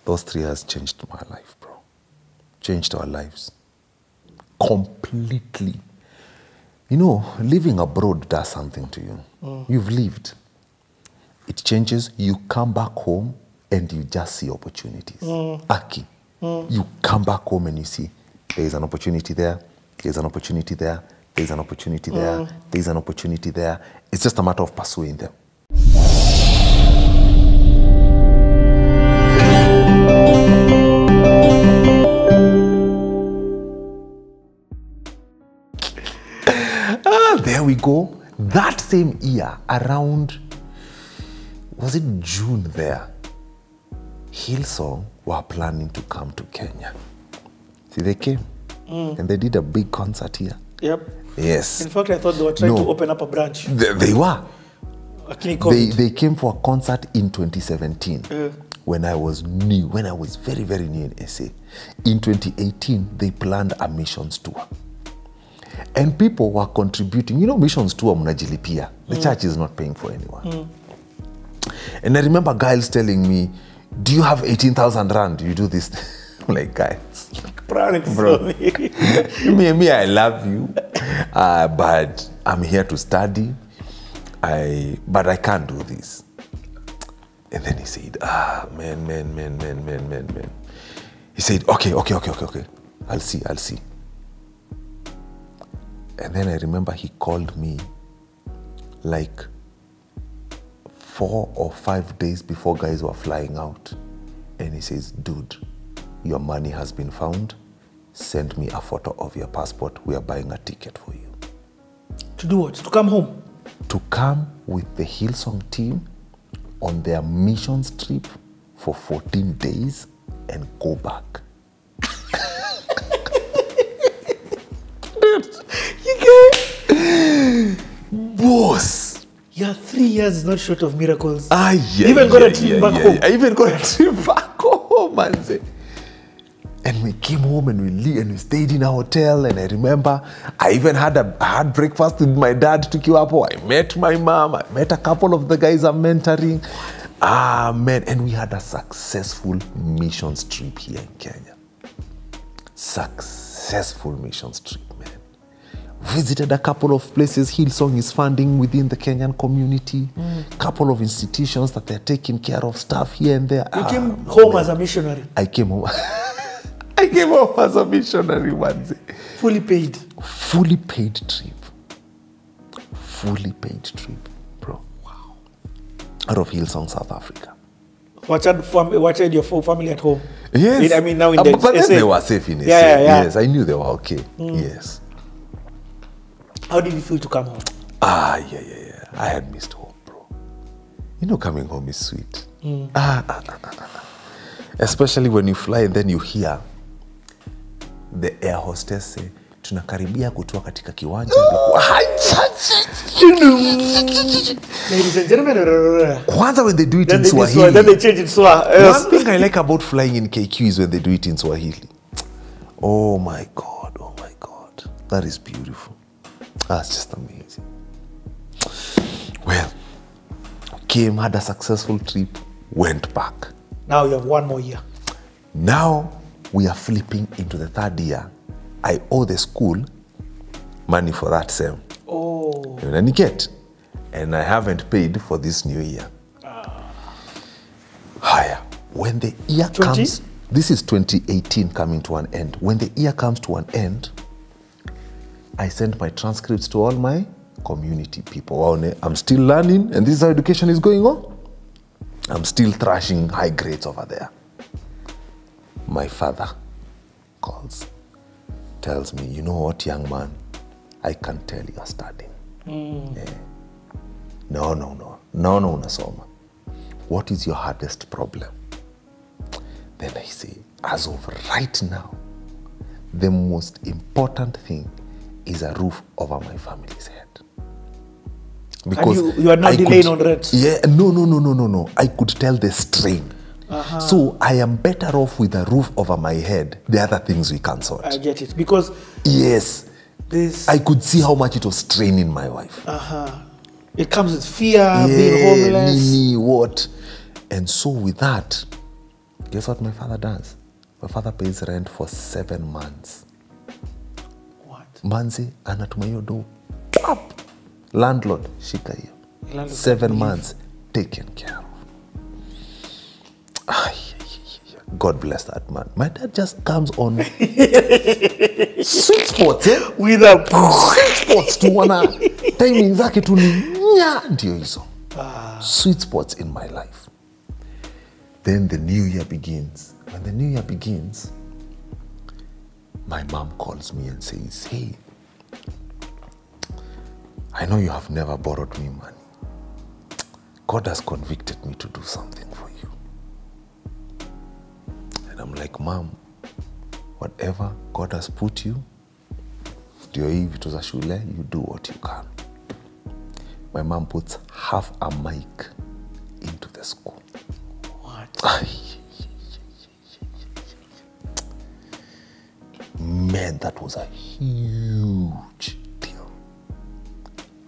those 3 years changed my life, bro. Changed our lives. Completely. You know, living abroad does something to you. You've lived. It changes. You come back home and you just see opportunities. Aki. You come back home and you see there's an opportunity there, there's an opportunity there, there's an opportunity there, there's an opportunity there. It's just a matter of pursuing them. There we go. That same year, around, was it June there, Hillsong were planning to come to Kenya. See, they came and they did a big concert here. Yep. Yes. In fact, I thought they were trying to open up a branch. They were. They came for a concert in 2017 when I was new, when I was very, very new in SA. In 2018, they planned a missions tour. And people were contributing. You know, missions tour mnajilipia. The church is not paying for anyone. And I remember guys telling me, do you have 18,000 rand? You do this. I'm like, guys, bro, me, I love you, but I'm here to study. But I can't do this. And then he said, man. He said, okay. I'll see. And then I remember he called me like 4 or 5 days before guys were flying out. And he says, dude, your money has been found. Send me a photo of your passport. We are buying a ticket for you. To do what? To come home? To come with the Hillsong team on their missions trip for 14 days and go back. Boss! Yeah, 3 years is not short of miracles. You even got a trip back home. I even got a trip back home, man. And we came home and we stayed in a hotel. And I remember I even had breakfast with my dad, Tukiwapo. I met my mom. I met a couple of the guys I'm mentoring. Man. And we had a successful missions trip here in Kenya. Successful missions trip, man. Visited a couple of places Hillsong is funding within the Kenyan community. Couple of institutions that they're taking care of stuff here and there. You came home as a missionary? I came home. I came home as a missionary once. Fully paid? Fully paid trip. Fully paid trip, bro. Wow. Out of Hillsong, South Africa. What had your family at home? Yes. I mean, now in the but then they were safe in SA. Yeah. Yes, I knew they were okay. Yes. How did you feel to come home? Yeah. I had missed home, bro. You know, coming home is sweet. Especially when you fly and then you hear the air hostess say, tunakaribia kutua katika kiwanja. Ladies and gentlemen. Kwanza when they do it in Swahili. Then they change it Swahili. One thing I like about flying in KQ is when they do it in Swahili. Oh my God. That is beautiful. That's just amazing. Well, came, had a successful trip, went back. Now you have 1 more year. Now we are flipping into the 3rd year. I owe the school money for that sem. Oh. And I haven't paid for this new year. Higher. When the year comes, this is 2018 coming to an end. When the year comes to an end, I sent my transcripts to all my community people. I'm still learning, and this is how education is going on. I'm still thrashing high grades over there. My father calls, tells me, you know what, young man, I can tell you're studying. Yeah. No, Nasoma. What is your hardest problem? Then I say, as of right now, the most important thing is a roof over my family's head. Because and you are not delaying on rent? Yeah, no. I could tell the strain. So I am better off with a roof over my head. The other things we can sort. I get it. Because... Yes. I could see how much it was straining my wife. It comes with fear, being homeless. What? And so with that, Guess what my father does? My father pays rent for 7 months. What? Manzi anatuma hiyo do. Pap! Landlord, shika hiyo. Landlord 7 months taken care of. God bless that man. My dad just comes on sweet spots, eh? With a Sweet spots to wana timing zake tu ni nya ndio hizo. Sweet spots in my life. Then the new year begins. When the new year begins, my mom calls me and says, hey, I know you have never borrowed me money. God has convicted me to do something for you. And I'm like, Mom, whatever God has put you, ndio hii vitu za shule, you do what you can. My mom puts half a mic into the school. What? Man, that was a huge deal.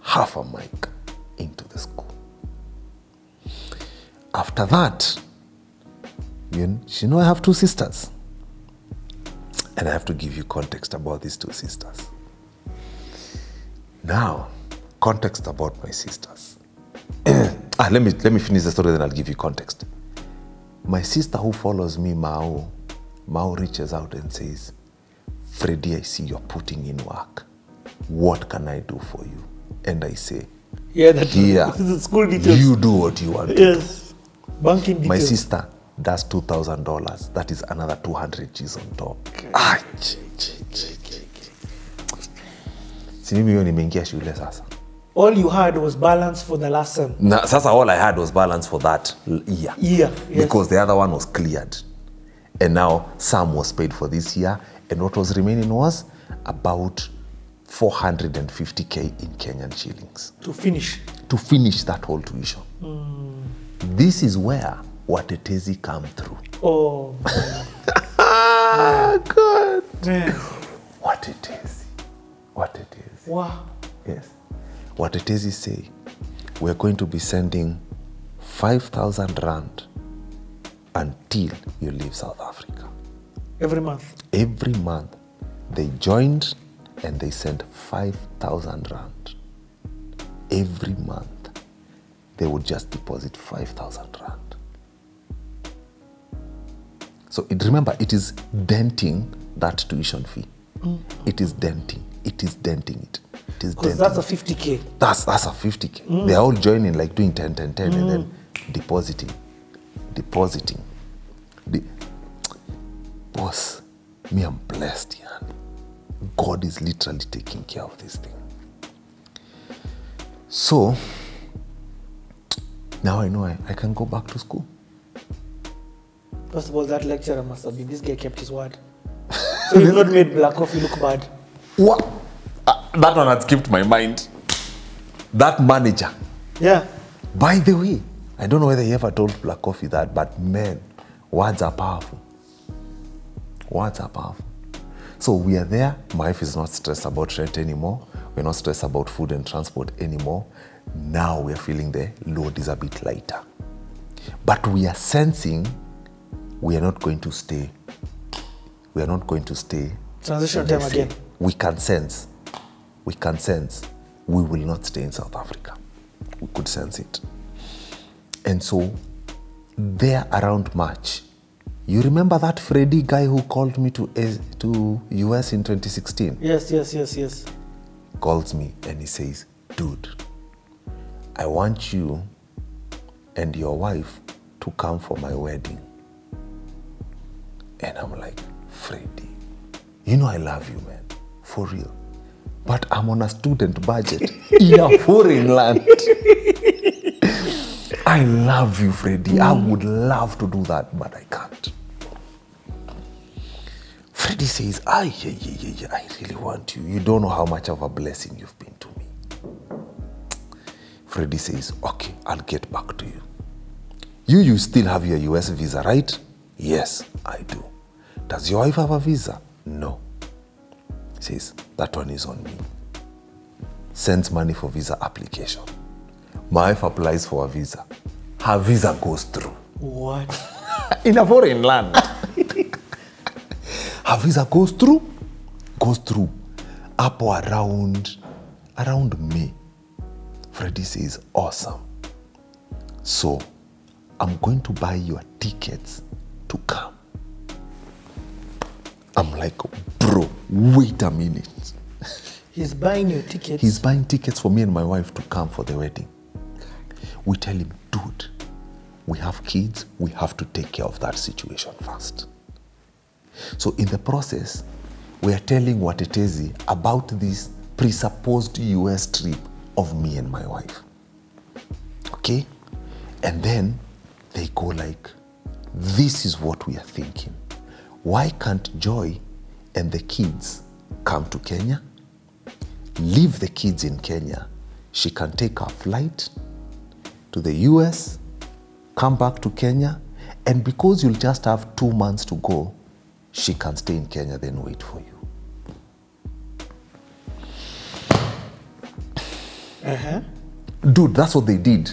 Half a mic into the school. After that, you know I have 2 sisters. And I have to give you context about these 2 sisters. Now, context about my sisters. Let me finish the story, then I'll give you context. My sister who follows me, Mao reaches out and says, Freddie, I see you're putting in work. What can I do for you? And I say, Yeah, that here, is the school details. you do what you want to Yes. Banking details. My sister does $2,000. That is another 200 G's on top. Si mimi hiyo nimeingia shule sasa. All you had was balance for the last sem. Na, sasa all I had was balance for that year. Yes. Because the other one was cleared. And now some was paid for this year. And what was remaining was about 450K in Kenyan shillings. To finish. To finish that whole tuition. This is where Watetezi come through. Oh. God. Man. Watetezi. Wow. Yes. Watetezi say, we're going to be sending 5,000 rand until you leave South Africa. Every month. Every month, they joined and they sent 5,000 rand. Every month, they would just deposit 5,000 rand. So remember, it is denting that tuition fee. It is denting it. It is denting it. Because that's a 50K. That's a 50K. They're all joining, like doing 10, 10, 10, and then depositing. Boss, me, I'm blessed, yeah. God is literally taking care of this thing. So, now I know I can go back to school. First of all, that lecturer must have been, this guy kept his word. So you've not made Black Coffee look bad. What? That one had skipped my mind. That manager. Yeah. By the way, I don't know whether he ever told Black Coffee that, but man, words are powerful. Words are powerful. So we are there. My wife is not stressed about rent anymore. We're not stressed about food and transport anymore. Now we are feeling the load is a bit lighter. But we are sensing we are not going to stay. We are not going to stay. Transition time again. We can sense. We can sense we will not stay in South Africa. We could sense it. And so, there around March, you remember that Freddie guy who called me to US in 2016? Yes. Calls me and he says, dude, I want you and your wife to come for my wedding. And I'm like, Freddie, you know I love you, man, for real. But I'm on a student budget in a foreign land. I love you, Freddie. I would love to do that, but I can't. Freddie says, I really want you. You don't know how much of a blessing you've been to me. Freddie says, okay, I'll get back to you. You still have your US visa, right? Yes, I do. Does your wife have a visa? No. He says, that one is on me. Sends money for visa application. My wife applies for a visa. Her visa goes through. What? in a foreign land. Her visa goes through. Up or around May. Freddie says, awesome. So, I'm going to buy your tickets to come. I'm like, bro, wait a minute. He's buying your tickets? He's buying tickets for me and my wife to come for the wedding. We tell him, dude, we have kids, we have to take care of that situation first. So in the process, we are telling Watetezi about this presupposed US trip of me and my wife. Okay? And then they go like, this is what we are thinking. Why can't Joy and the kids come to Kenya? Leave the kids in Kenya. She can take a flight to the US, come back to Kenya, and because you'll just have 2 months to go, she can stay in Kenya, then wait for you. Dude, that's what they did.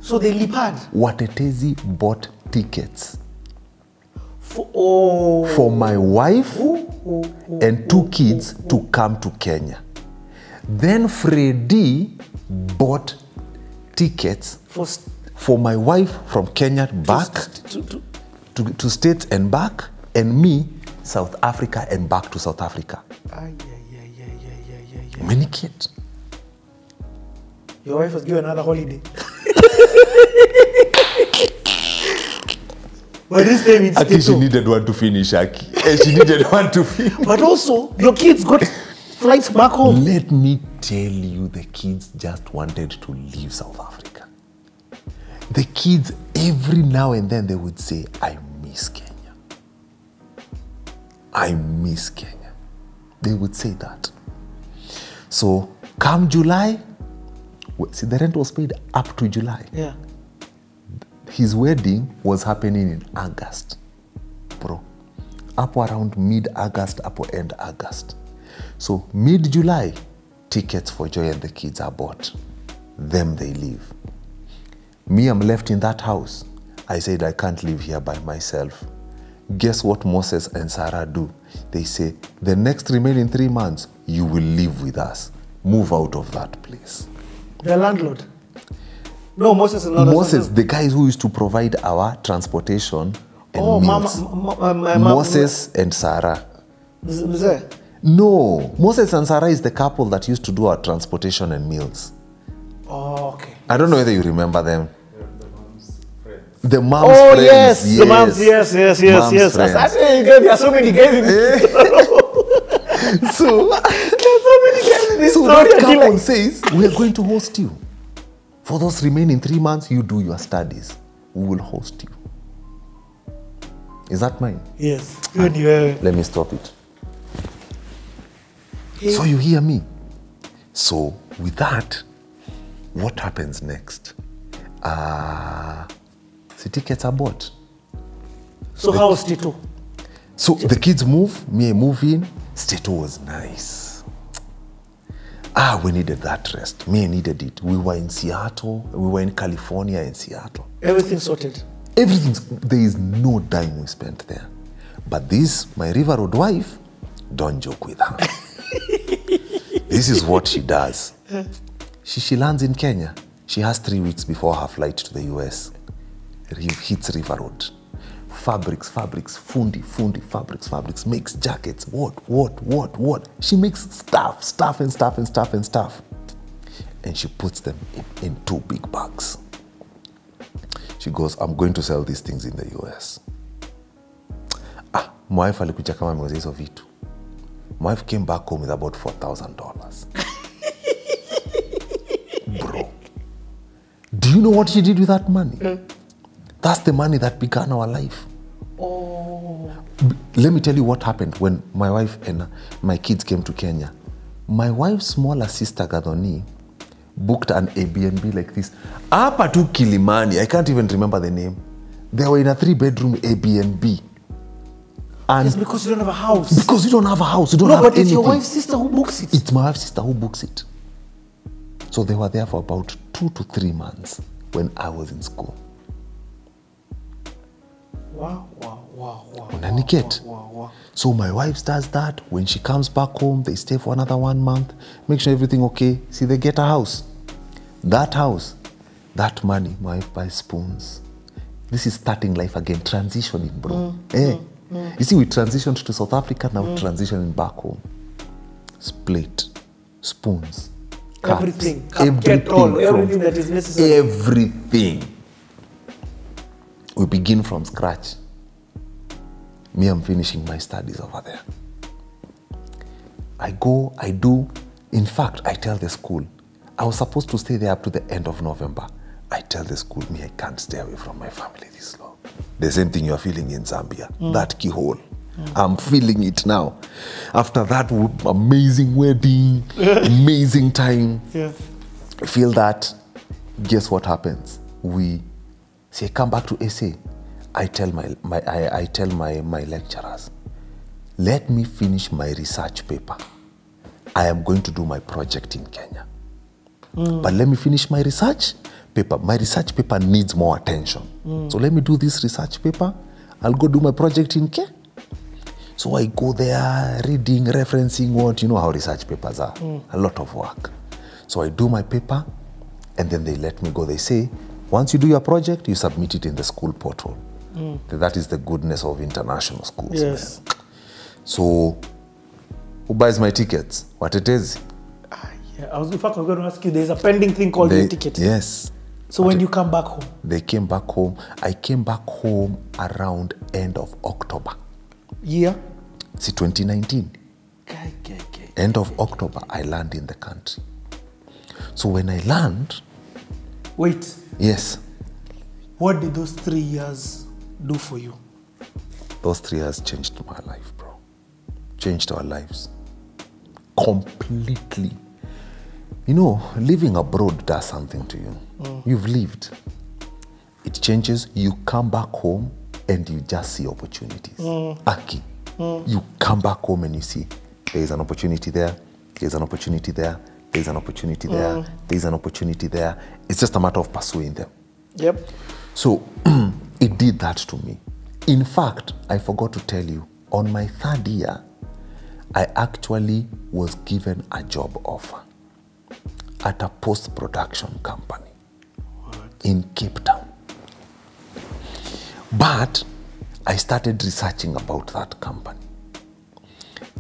So they lipad? Watetezi bought tickets for my wife and 2 kids to come to Kenya. Then Freddie bought tickets for my wife from Kenya back to States and back, and me, South Africa and back to South Africa. Many kids. Your wife was given another holiday. But this time it's Aki, she needed one to finish, Aki. She needed one to finish. But also, your kids got flights back home. Let me tell you, the kids just wanted to leave South Africa. The kids, every now and then, they would say, I miss Kenya. I miss Kenya. They would say that. So, come July, see, the rent was paid up to July. Yeah. His wedding was happening in August, bro. Up around mid-August, up end August. So mid-July, tickets for Joy and the kids are bought. Them they leave. Me, I'm left in that house. I said, I can't live here by myself. Guess what Moses and Sarah do? They say, the next remaining 3 months, you will live with us. Move out of that place. The landlord? No, Moses is not. Moses, the guys who used to provide our transportation and meals. Moses and Sarah. No, Moses and Sarah is the couple that used to do our transportation and meals. Oh, okay. I don't know whether you remember them. The mom's friends. The mom's friends. Oh, yes. The mom's, yes. There are so many guys in this. So story. That couple says, we are going to host you. For those remaining 3 months, you do your studies. We will host you. Is that mine? Yes. Good. Let me stop it. So you hear me? So with that, what happens next? The tickets are bought. So how was Tito? So the kids move, me I move in. Tito was nice. We needed that rest. Me, I needed it. We were in Seattle. We were in California and Seattle. Everything sorted. There is no dime we spent there. But this, my River Road wife, don't joke with her. This is what she does. She lands in Kenya. She has 3 weeks before her flight to the US. Hits River Road. Fabrics, fundi, fabrics, makes jackets, what. She makes stuff. And she puts them in 2 big bags. She goes, I'm going to sell these things in the US. My wife alikuja kama ameuza hizo vitu. My wife came back home with about $4,000. Bro, do you know what she did with that money? That's the money that began our life. Oh. Let me tell you what happened when my wife and my kids came to Kenya. My wife's smaller sister, Gadoni, booked an Airbnb like this. Apa tu Kilimani, I can't even remember the name. They were in a 3-bedroom Airbnb. And it's because you don't have a house. Because you don't have a house. You don't have anything. No, but it's your wife's sister who books it. It's my wife's sister who books it. So they were there for about 2 to 3 months when I was in school. Wow, wow, wow, wow. Unaniket? Wow, wow. So my wife does that. When she comes back home, they stay for another 1 month, make sure everything okay. See, they get a house. That house, that money, my wife buys spoons. This is starting life again, transitioning, bro. You see, we transitioned to South Africa, now transitioning back home. Plate, spoons, cups, Everything. Everything that is necessary. Everything. We begin from scratch. Me, I'm finishing my studies over there. I go, I do. In fact, I tell the school, I was supposed to stay there up to the end of November. I tell the school, me, I can't stay away from my family this long. The same thing you're feeling in Zambia, that keyhole. I'm feeling it now. After that amazing wedding, amazing time, I feel that, guess what happens? We say, come back to SA. I tell my lecturers, let me finish my research paper. I am going to do my project in Kenya. But let me finish my research paper. My research paper needs more attention. So let me do this research paper. I'll go do my project in Kenya. So I go there, reading, referencing what, you know how research papers are. A lot of work. So I do my paper, and then they let me go. They say, once you do your project, you submit it in the school portal. That is the goodness of international schools. Yes. Man. So, who buys my tickets? What it is? Yeah, in fact, I was going to ask you, there's a pending thing called your ticket. Yes. So when you come back home? They came back home. I came back home around end of October. Year? See, 2019. End of October, I land in the country. So when I land... Wait. Yes. What did those 3 years do for you? Those 3 years changed my life, bro. Changed our lives. Completely. You know, living abroad does something to you. You've lived. It changes. You come back home and you just see opportunities. Aki. You come back home and you see there's an opportunity there, there's an opportunity there, there's an opportunity there, there's an opportunity there. It's just a matter of pursuing them. Yep. So it did that to me. In fact, I forgot to tell you, on my 3rd year, I actually was given a job offer at a post-production company in Cape Town. But I started researching about that company.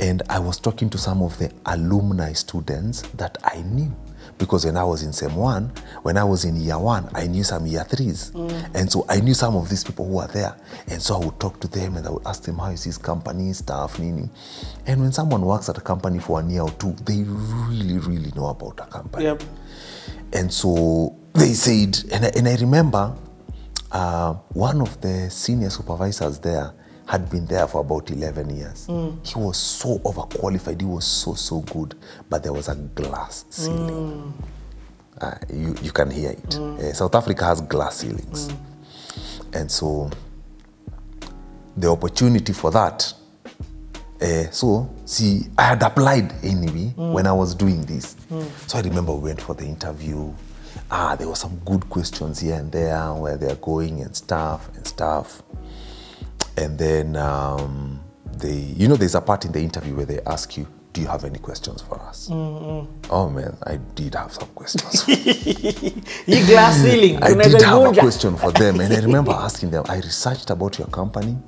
And I was talking to some of the alumni students that I knew. Because when I was in Sem 1, when I was in year 1, I knew some year 3s. And so I knew some of these people who were there. And so I would talk to them and I would ask them, how is this company, stuff, nini. And when someone works at a company for 1 year or 2, they really, really know about a company. Yep. And so they said, and I remember one of the senior supervisors there had been there for about 11 years. He was so overqualified. He was so good. But there was a glass ceiling. You can hear it. South Africa has glass ceilings. And so the opportunity for that, see, I had applied anyway when I was doing this. So I remember we went for the interview. There were some good questions here and there, where they're going and stuff. And then there's a part in the interview where they ask you, do you have any questions for us? Oh man, I did have some questions. Glass ceiling. I did have a question for them. And I remember asking them, I researched about your company.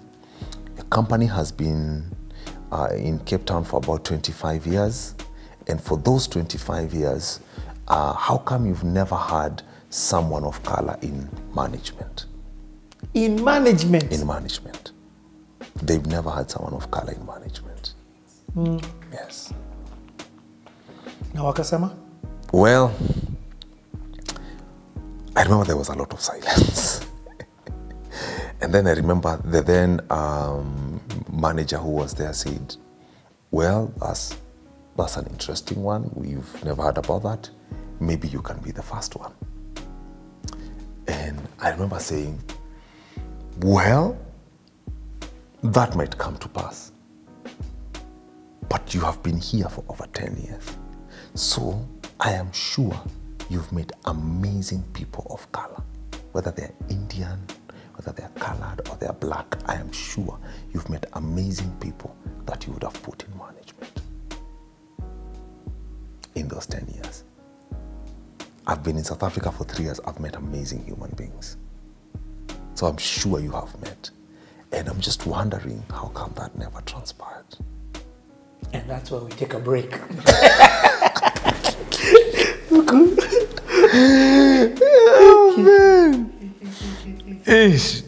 Your company has been in Cape Town for about 25 years. And for those 25 years, how come you've never had someone of color in management? In management? In management. They've never had someone of color in management. Yes. Na wakasema? Well, I remember there was a lot of silence. And then I remember the then manager who was there said, well, that's an interesting one. We've never heard about that. Maybe you can be the first one. And I remember saying, well, that might come to pass. But you have been here for over 10 years. So I am sure you've met amazing people of color, whether they're Indian, whether they're colored or they're black, I am sure you've met amazing people that you would have put in management in those 10 years. I've been in South Africa for 3 years. I've met amazing human beings. So I'm sure you have met. And I'm just wondering how come that never transpired. And that's why we take a break. Oh, man. Ish.